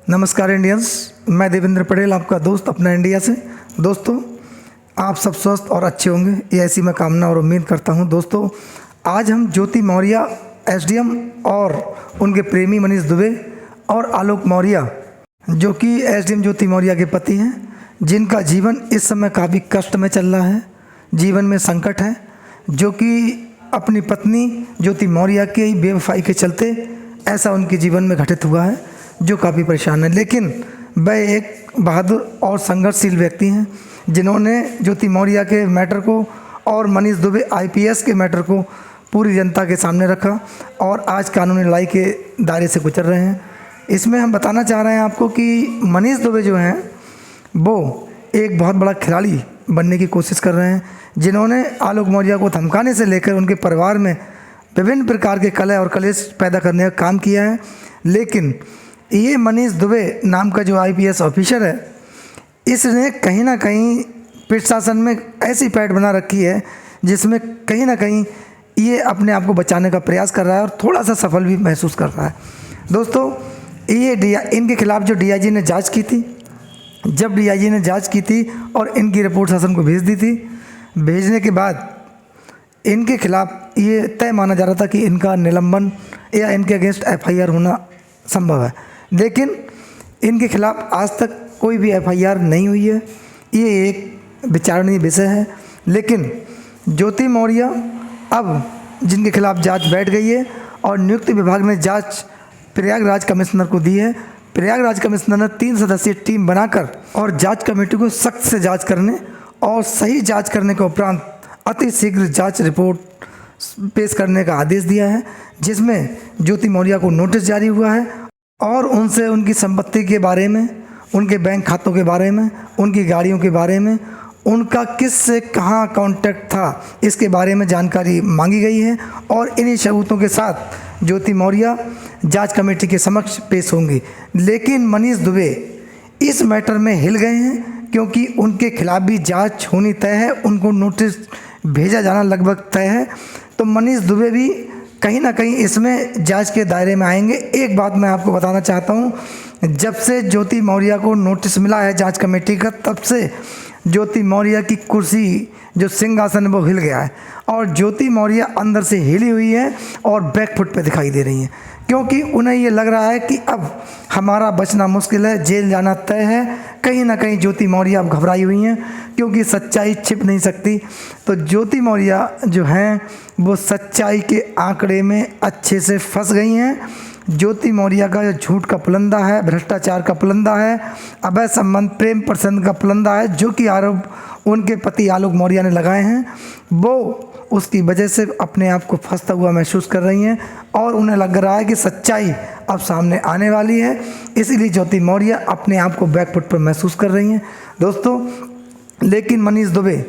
नमस्कार इंडियंस, मैं देवेंद्र पटेल, आपका दोस्त अपना इंडिया से। दोस्तों, आप सब स्वस्थ और अच्छे होंगे, ये ऐसी मैं कामना और उम्मीद करता हूं। दोस्तों, आज हम ज्योति मौर्य एसडीएम और उनके प्रेमी मनीष दुबे और आलोक मौर्य, जो कि एसडीएम ज्योति मौर्य के पति हैं, जिनका जीवन इस समय काफ़ी कष्ट में चल रहा है, जीवन में संकट है, जो कि अपनी पत्नी ज्योति मौर्य के बेवफाई के चलते ऐसा उनके जीवन में घटित हुआ है, जो काफ़ी परेशान है। लेकिन वह एक बहादुर और संघर्षशील व्यक्ति हैं, जिन्होंने ज्योति मौर्य के मैटर को और मनीष दुबे आईपीएस के मैटर को पूरी जनता के सामने रखा और आज कानूनी लड़ाई के दायरे से गुजर रहे हैं। इसमें हम बताना चाह रहे हैं आपको कि मनीष दुबे जो हैं वो एक बहुत बड़ा खिलाड़ी बनने की कोशिश कर रहे हैं, जिन्होंने आलोक मौर्य को धमकाने से लेकर उनके परिवार में विभिन्न प्रकार के कलह और कलेश पैदा करने का काम किया है। लेकिन ये मनीष दुबे नाम का जो आईपीएस ऑफिसर है, इसने कहीं ना कहीं प्रशासन में ऐसी पैठ बना रखी है जिसमें कहीं ना कहीं ये अपने आप को बचाने का प्रयास कर रहा है और थोड़ा सा सफल भी महसूस कर रहा है। दोस्तों, ये इनके खिलाफ जो डीआईजी ने जांच की थी, जब डीआईजी ने जांच की थी और इनकी रिपोर्ट शासन को भेज दी थी, भेजने के बाद इनके खिलाफ ये तय माना जा रहा था कि इनका निलंबन या इनके अगेंस्ट एफआईआर होना संभव है। लेकिन इनके खिलाफ आज तक कोई भी एफआईआर नहीं हुई है। ये एक विचारणीय विषय है। लेकिन ज्योति मौर्य अब जिनके खिलाफ जांच बैठ गई है और नियुक्ति विभाग ने जांच प्रयागराज कमिश्नर को दी है। प्रयागराज कमिश्नर ने 3 सदस्यीय टीम बनाकर और जांच कमेटी को सख्त से जांच करने और सही जांच करने के उपरांत अति शीघ्र जांच रिपोर्ट पेश करने का आदेश दिया है, जिसमें ज्योति मौर्य को नोटिस जारी हुआ है और उनसे उनकी संपत्ति के बारे में, उनके बैंक खातों के बारे में, उनकी गाड़ियों के बारे में, उनका किस से कहाँ कॉन्टैक्ट था, इसके बारे में जानकारी मांगी गई है। और इन्हीं सबूतों के साथ ज्योति मौर्य जांच कमेटी के समक्ष पेश होंगी। लेकिन मनीष दुबे इस मैटर में हिल गए हैं, क्योंकि उनके खिलाफ भी जांच होनी तय है, उनको नोटिस भेजा जाना लगभग तय है। तो मनीष दुबे भी कहीं ना कहीं इसमें जांच के दायरे में आएंगे। एक बात मैं आपको बताना चाहता हूं, जब से ज्योति मौर्य को नोटिस मिला है जांच कमेटी का, तब से ज्योति मौर्य की कुर्सी जो सिंहासन वो हिल गया है और ज्योति मौर्य अंदर से हिली हुई है और बैकफुट पे दिखाई दे रही हैं, क्योंकि उन्हें ये लग रहा है कि अब हमारा बचना मुश्किल है, जेल जाना तय है। कहीं ना कहीं ज्योति मौर्य अब घबराई हुई हैं, क्योंकि सच्चाई छिप नहीं सकती। तो ज्योति मौर्य जो हैं वो सच्चाई के आंकड़े में अच्छे से फंस गई हैं। ज्योति मौर्य का जो झूठ का पुलंदा है, भ्रष्टाचार का पुलंदा है, अवैध संबंध, प्रेम प्रसंग का पुलंदा है, जो कि आरोप उनके पति आलोक मौर्य ने लगाए हैं, वो उसकी वजह से अपने आप को फंसता हुआ महसूस कर रही हैं और उन्हें लग रहा है कि सच्चाई अब सामने आने वाली है। इसीलिए ज्योति मौर्य अपने आप को बैकफुट पर महसूस कर रही हैं। दोस्तों, लेकिन मनीष दुबे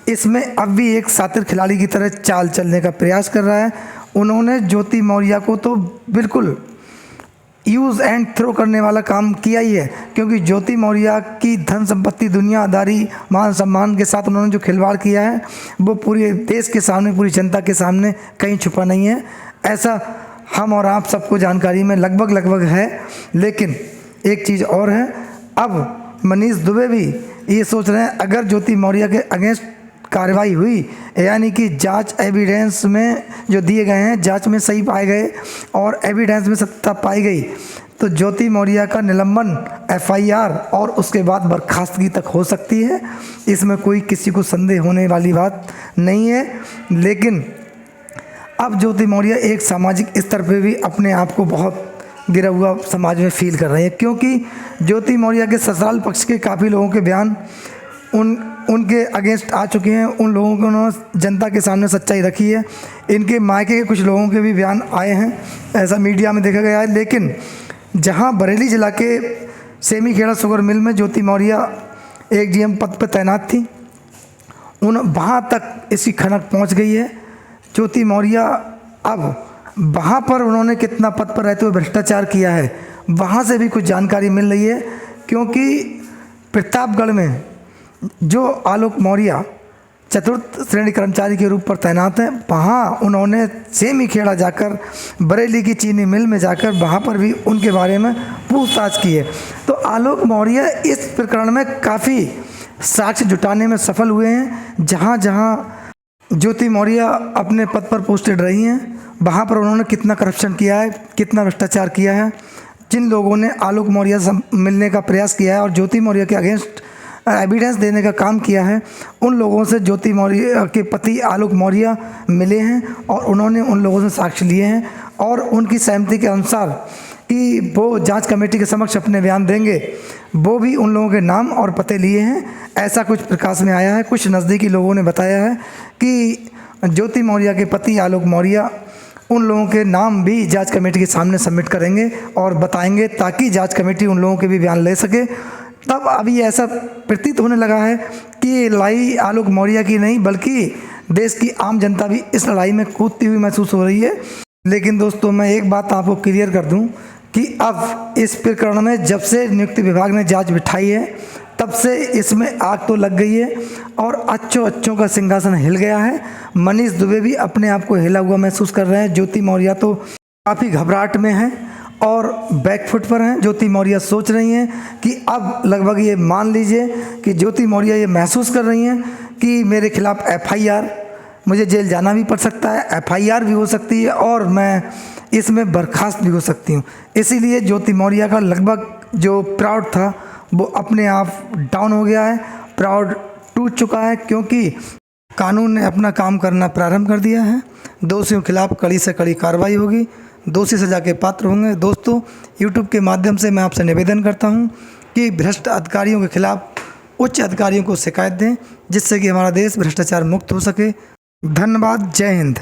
इसमें अब भी एक शातिर खिलाड़ी की तरह चाल चलने का प्रयास कर रहा है। उन्होंने ज्योति मौर्य को तो बिल्कुल यूज़ एंड थ्रो करने वाला काम किया ही है, क्योंकि ज्योति मौर्य की धन संपत्ति, दुनियादारी, मान सम्मान के साथ उन्होंने जो खिलवाड़ किया है वो पूरे देश के सामने, पूरी जनता के सामने कहीं छुपा नहीं है। ऐसा हम और आप सबको जानकारी में लगभग है। लेकिन एक चीज़ और है, अब मनीष दुबे भी ये सोच रहे हैं, अगर ज्योति मौर्य के अगेंस्ट कार्रवाई हुई, यानी कि जांच एविडेंस में जो दिए गए हैं, जांच में सही पाए गए और एविडेंस में सत्ता पाई गई, तो ज्योति मौर्य का निलंबन, एफआईआर और उसके बाद बर्खास्तगी तक हो सकती है। इसमें कोई किसी को संदेह होने वाली बात नहीं है। लेकिन अब ज्योति मौर्य एक सामाजिक स्तर पर भी अपने आप को बहुत गिरा हुआ समाज में फील कर रहे हैं, क्योंकि ज्योति मौर्य के ससुराल पक्ष के काफ़ी लोगों के बयान उनके अगेंस्ट आ चुके हैं। उन लोगों को उन्होंने जनता के सामने सच्चाई रखी है। इनके मायके के कुछ लोगों के भी बयान आए हैं, ऐसा मीडिया में देखा गया है। लेकिन जहां बरेली जिला के सेमी खेड़ा शुगर मिल में ज्योति मौर्य एक डीएम पद पर तैनात थी, वहाँ तक इसकी खनक पहुँच गई है। ज्योति मौर्य अब वहाँ पर उन्होंने कितना पद पर रहते हुए भ्रष्टाचार किया है, वहाँ से भी कुछ जानकारी मिल रही है। क्योंकि प्रतापगढ़ में जो आलोक मौर्य चतुर्थ श्रेणी कर्मचारी के रूप पर तैनात हैं। वहाँ उन्होंने सेमी खेड़ा जाकर बरेली की चीनी मिल में जाकर वहाँ पर भी उनके बारे में पूछताछ की है। तो आलोक मौर्य इस प्रकरण में काफ़ी साक्ष्य जुटाने में सफल हुए हैं। जहाँ जहाँ ज्योति मौर्य अपने पद पर पोस्टेड रही हैं वहाँ पर उन्होंने कितना करप्शन किया है, कितना भ्रष्टाचार किया है। जिन लोगों ने आलोक मौर्य से मिलने का प्रयास किया है और ज्योति मौर्य के अगेंस्ट एविडेंस देने का काम किया है, उन लोगों से ज्योति मौर्य के पति आलोक मौर्य मिले हैं और उन्होंने उन लोगों से साक्ष्य लिए हैं और उनकी सहमति के अनुसार कि वो जांच कमेटी के समक्ष अपने बयान देंगे, वो भी उन लोगों के नाम और पते लिए हैं। ऐसा कुछ प्रकाश में आया है। कुछ नज़दीकी लोगों ने बताया है कि ज्योति मौर्य के पति आलोक मौर्य उन लोगों के नाम भी जांच कमेटी के सामने सबमिट करेंगे और बताएंगे ताकि जांच कमेटी उन लोगों के भी बयान ले सके। तब अभी ऐसा प्रतीत होने लगा है कि लड़ाई आलोक मौर्य की नहीं बल्कि देश की आम जनता भी इस लड़ाई में कूदती हुई महसूस हो रही है। लेकिन दोस्तों, मैं एक बात आपको क्लियर कर दूं कि अब इस प्रकरण में जब से नियुक्ति विभाग ने जांच बिठाई है तब से इसमें आग तो लग गई है और अच्छों का सिंहासन हिल गया है। मनीष दुबे भी अपने आप को हिला हुआ महसूस कर रहे हैं। ज्योति मौर्य तो काफ़ी घबराहट में है और बैकफुट पर हैं। ज्योति मौर्य सोच रही हैं कि अब लगभग ये मान लीजिए कि ज्योति मौर्य ये महसूस कर रही हैं कि मेरे खिलाफ FIR, मुझे जेल जाना भी पड़ सकता है, FIR भी हो सकती है और मैं इसमें बर्खास्त भी हो सकती हूँ। इसीलिए ज्योति मौर्य का लगभग जो प्राउड था वो अपने आप डाउन हो गया है, प्राउड टूट चुका है, क्योंकि कानून ने अपना काम करना प्रारंभ कर दिया है। दोषियों के खिलाफ कड़ी से कड़ी कार्रवाई होगी, दोषी सजा के पात्र होंगे। दोस्तों, YouTube के माध्यम से मैं आपसे निवेदन करता हूं कि भ्रष्ट अधिकारियों के खिलाफ उच्च अधिकारियों को शिकायत दें, जिससे कि हमारा देश भ्रष्टाचार मुक्त हो सके। धन्यवाद। जय हिंद।